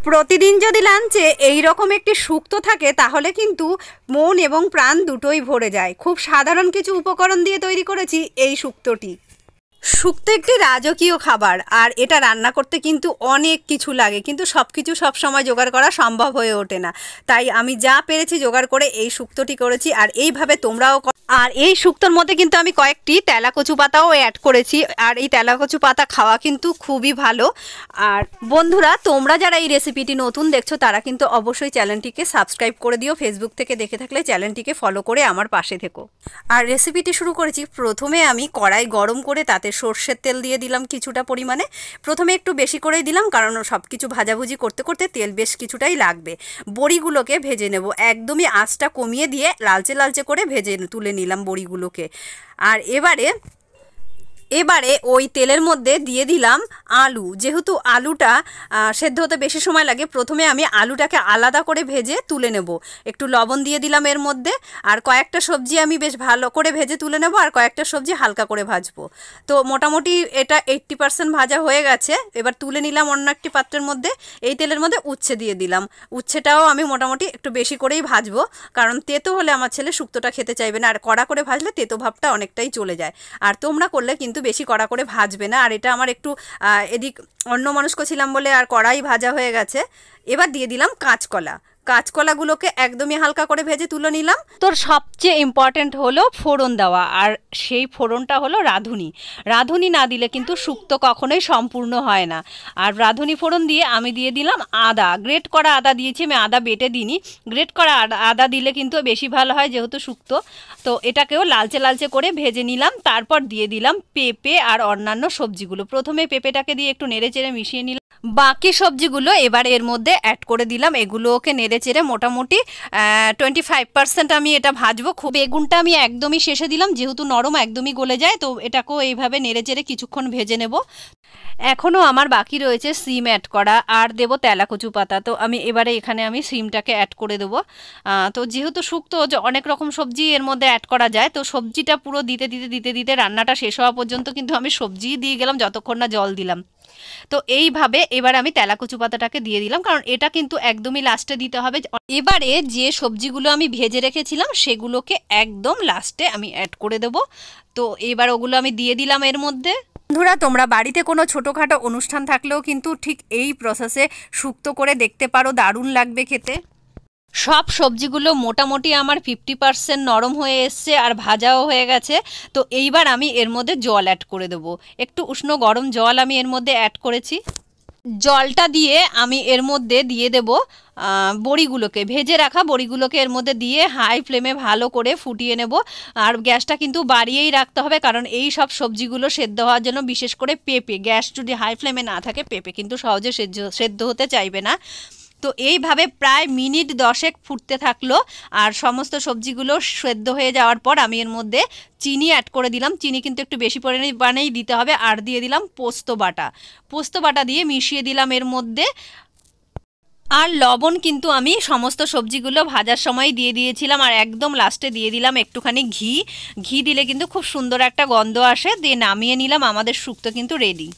প্রতিদিন যদি লাঞ্চে এই রকম একটি শুক্তো থাকে তাহলে কিন্তু মন এবং প্রাণ দুটোই ভরে যায়। খুব সাধারণ কিছু উপকরণ দিয়ে তৈরি করেছি এই শুক্তোটি। শুক্তো একটি রাজকীয় খাবার, আর এটা রান্না করতে কিন্তু অনেক কিছু লাগে, কিন্তু সব কিছু সবসময় জোগাড় করা সম্ভব হয়ে ওঠে না। তাই আমি যা পেরেছি জোগাড় করে এই শুক্তোটি করেছি, আর এইভাবে তোমরাও। আর এই শুক্তোর মধ্যে কিন্তু আমি কয়েকটি তেলাকচু পাতাও অ্যাড করেছি, আর এই তেলাকচু পাতা খাওয়া কিন্তু খুবই ভালো। আর বন্ধুরা, তোমরা যারা এই রেসিপিটি নতুন দেখছো তারা কিন্তু অবশ্যই চ্যানেলটিকে সাবস্ক্রাইব করে দিও। ফেসবুক থেকে দেখে থাকলে চ্যানেলটিকে ফলো করে আমার পাশে থেকো। আর রেসিপিটি শুরু করেছি। প্রথমে আমি কড়াই গরম করে তাতে সর্ষের তেল দিয়ে দিলাম কিছুটা পরিমাণে। প্রথমে একটু বেশি করেই দিলাম, কারণ সব কিছু ভাজাভুজি করতে করতে তেল বেশ কিছুটাই লাগবে। বড়িগুলোকে ভেজে নেব, একদমই আঁচটা কমিয়ে দিয়ে লালচে লালচে করে ভেজে তুলে নিলাম বড়িগুলোকে। আর এবারে ওই তেলের মধ্যে দিয়ে দিলাম আলু। যেহেতু আলুটা সেদ্ধ হতে বেশি সময় লাগে, প্রথমে আমি আলুটাকে আলাদা করে ভেজে তুলে নেব। একটু লবণ দিয়ে দিলাম এর মধ্যে, আর কয়েকটা সবজি আমি বেশ ভালো করে ভেজে তুলে নেব, আর কয়েকটা সবজি হালকা করে ভাজবো। তো মোটামুটি এটা 80% ভাজা হয়ে গেছে। এবার তুলে নিলাম অন্য একটি পাত্রের মধ্যে। এই তেলের মধ্যে উচ্ছে দিয়ে দিলাম। উচ্ছেটাও আমি মোটামুটি একটু বেশি করেই ভাজবো, কারণ তেতো হলে আমার ছেলে শুক্তোটা খেতে চাইবে না, আর কড়া করে ভাজলে তেতো ভাবটা অনেকটাই চলে যায়। আর তোমরা করলে কিন্তু বেশি কড়া করে ভাজবে না। আর এটা আমার একটু এদিক অন্যমনস্ক ছিলাম বলে আর কড়াই ভাজা হয়ে গেছে। এবার দিয়ে দিলাম কাঁচকলা। কাঁচকলাগুলোকে একদমই হালকা করে ভেজে তুলে নিলাম। তোর সবচেয়ে ইম্পর্ট্যান্ট হলো ফোড়ন দেওয়া, আর সেই ফোড়নটা হলো রাঁধুনি। রাঁধুনি না দিলে কিন্তু শুক্তো কখনোই সম্পূর্ণ হয় না। আর রাঁধুনি ফোড়ন দিয়ে আমি দিয়ে দিলাম আদা। গ্রেট করা আদা দিয়েছি আমি, আদা বেটে দিইনি। গ্রেট করা আদা দিলে কিন্তু বেশি ভালো হয় যেহেতু শুক্তো। তো এটাকেও লালচে লালচে করে ভেজে নিলাম। তারপর দিয়ে দিলাম পেঁপে আর অন্যান্য সবজিগুলো। প্রথমে পেঁপেটাকে দিয়ে একটু নেড়ে চেড়ে মিশিয়ে নিলাম। বাকি সবজিগুলো এবার এর মধ্যে অ্যাড করে দিলাম। এগুলোকে নেড়ে চেড়ে মোটামুটি 25% আমি এটা ভাজবো। খুব বেগুনটা আমি একদমই শেষে দিলাম, যেহেতু নরম একদমই গলে যায়। তো এটাকেও এইভাবে নেড়ে চেড়ে কিছুক্ষণ ভেজে নেব। এখনও আমার বাকি রয়েছে সিম অ্যাড করা, আর দেবো তেলাকচু পাতা। তো আমি এবারে এখানে আমি সিমটাকে অ্যাড করে দেবো। তো যেহেতু শুক্তো অনেক রকম সবজি এর মধ্যে অ্যাড করা যায়, তো সবজিটা পুরো দিতে দিতে দিতে দিতে রান্নাটা শেষ হওয়া পর্যন্ত কিন্তু আমি সবজিই দিয়ে গেলাম যতক্ষণ না জল দিলাম। তো এইভাবে এবার আমি তেলাকুচু পাতাটাকে দিয়ে দিলাম, কারণ এটা কিন্তু একদমই লাস্টে দিতে হবে। এবারে যে সবজিগুলো আমি ভেজে রেখেছিলাম সেগুলোকে একদম লাস্টে আমি অ্যাড করে দেব। তো এবার ওগুলো আমি দিয়ে দিলাম এর মধ্যে। বন্ধুরা, তোমরা বাড়িতে কোনো ছোটোখাটো অনুষ্ঠান থাকলেও কিন্তু ঠিক এই প্রসেসে শুক্তো করে দেখতে পারো, দারুণ লাগবে খেতে। সব সবজিগুলো মোটামুটি আমার 50% নরম হয়ে এসছে আর ভাজাও হয়ে গেছে। তো এইবার আমি এর মধ্যে জল অ্যাড করে দেবো। একটু উষ্ণ গরম জল আমি এর মধ্যে অ্যাড করেছি। জলটা দিয়ে আমি এর মধ্যে দিয়ে দেব বড়িগুলোকে, ভেজে রাখা বড়িগুলোকে এর মধ্যে দিয়ে হাই ফ্লেমে ভালো করে ফুটিয়ে নেব। আর গ্যাসটা কিন্তু বাড়িয়েই রাখতে হবে, কারণ এই সব সবজিগুলো সেদ্ধ হওয়ার জন্য, বিশেষ করে পেঁপে, গ্যাস যদি হাই ফ্লেমে না থাকে পেঁপে কিন্তু সহজে সেদ্ধ হতে চাইবে না। তো এইভাবে প্রায় মিনিট 10 ফুটতে থাকলো। আর সমস্ত সবজিগুলো সেদ্ধ হয়ে যাওয়ার পর আমি এর মধ্যে চিনি অ্যাড করে দিলাম। চিনি কিন্তু একটু বেশি পরিমাণেই দিতে হবে। আর দিয়ে দিলাম পোস্ত বাটা। পোস্ত বাটা দিয়ে মিশিয়ে দিলাম এর মধ্যে। আর লবণ কিন্তু আমি সমস্ত সবজিগুলো ভাজার সময় দিয়ে দিয়েছিলাম, আর একদম লাস্টে দিয়ে দিলাম একটুখানি ঘি। ঘি দিলে কিন্তু খুব সুন্দর একটা গন্ধ আসে। দিয়ে নামিয়ে নিলাম, আমাদের শুক্তো কিন্তু রেডি।